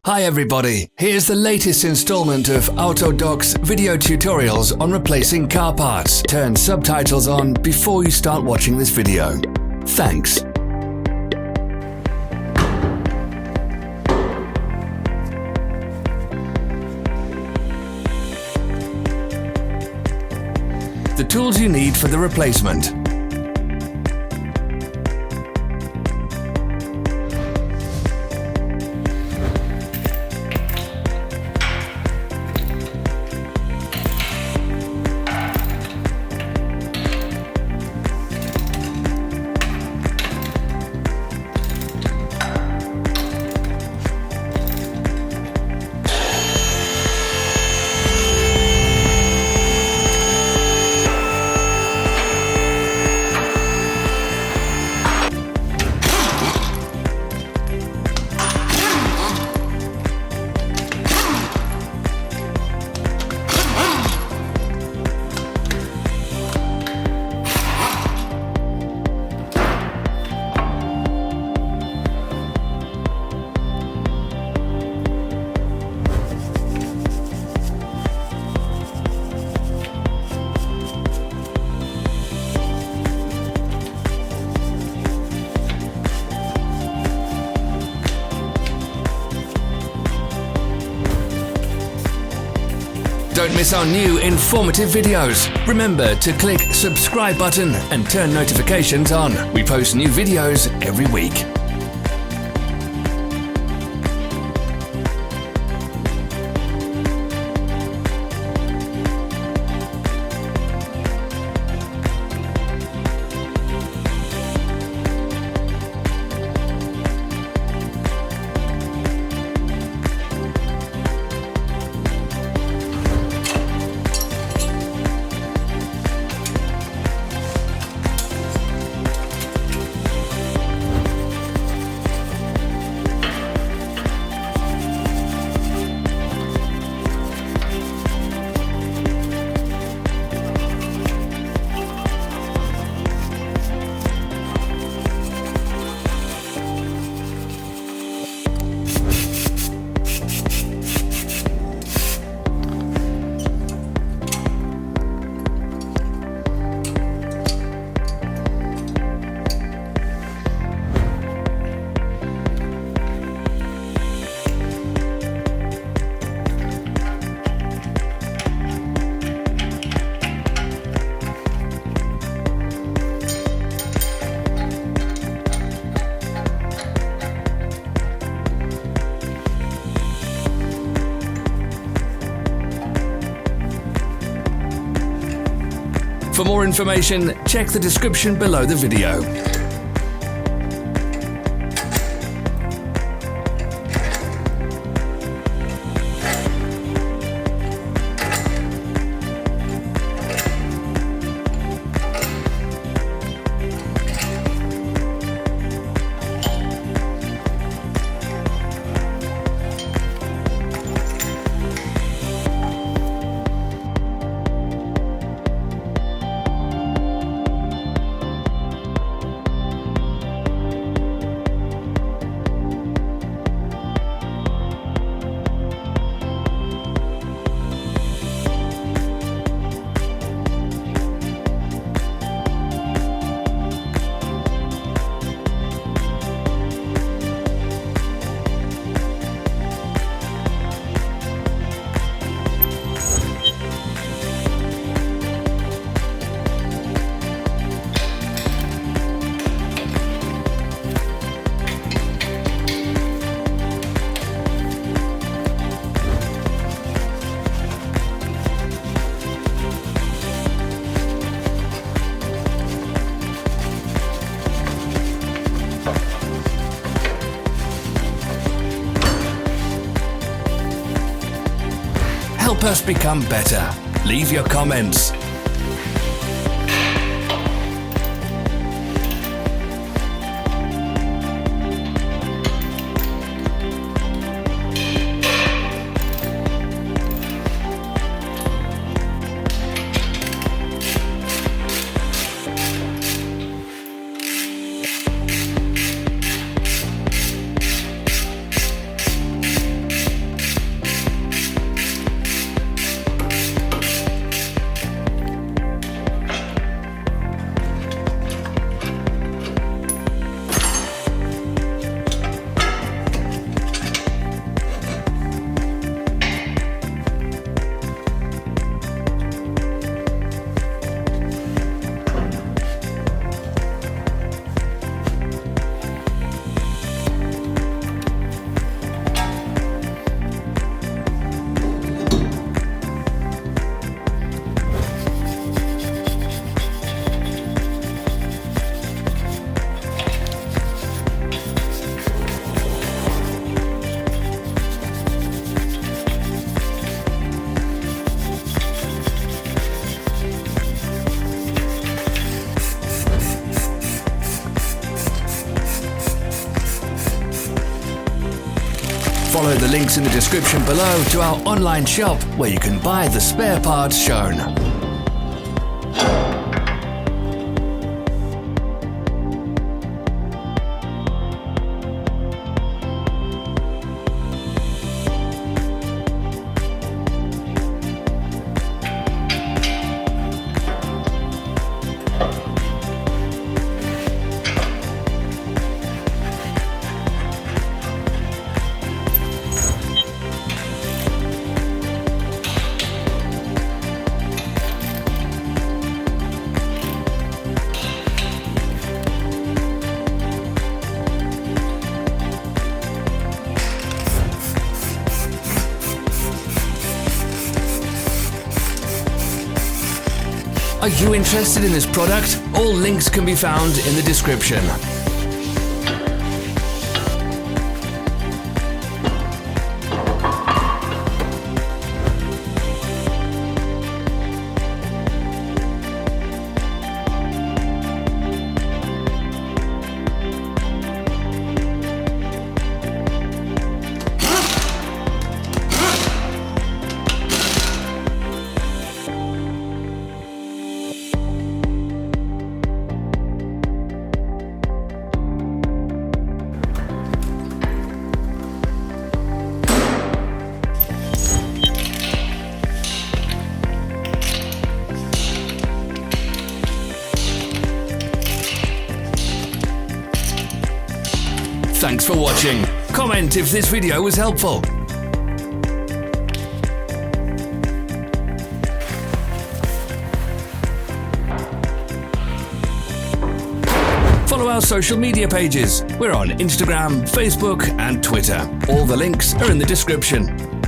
Hi everybody, here's the latest installment of Autodoc's video tutorials on replacing car parts. Turn subtitles on before you start watching this video. Thanks. The tools you need for the replacement. Don't miss our new informative videos. Remember to click subscribe button and turn notifications on. We post new videos every week. For more information, check the description below the video. Help us become better. Leave your comments. Follow the links in the description below to our online shop where you can buy the spare parts shown. Are you interested in this product? All links can be found in the description. Thanks for watching. Comment if this video was helpful. Follow our social media pages. We're on Instagram, Facebook and Twitter. All the links are in the description.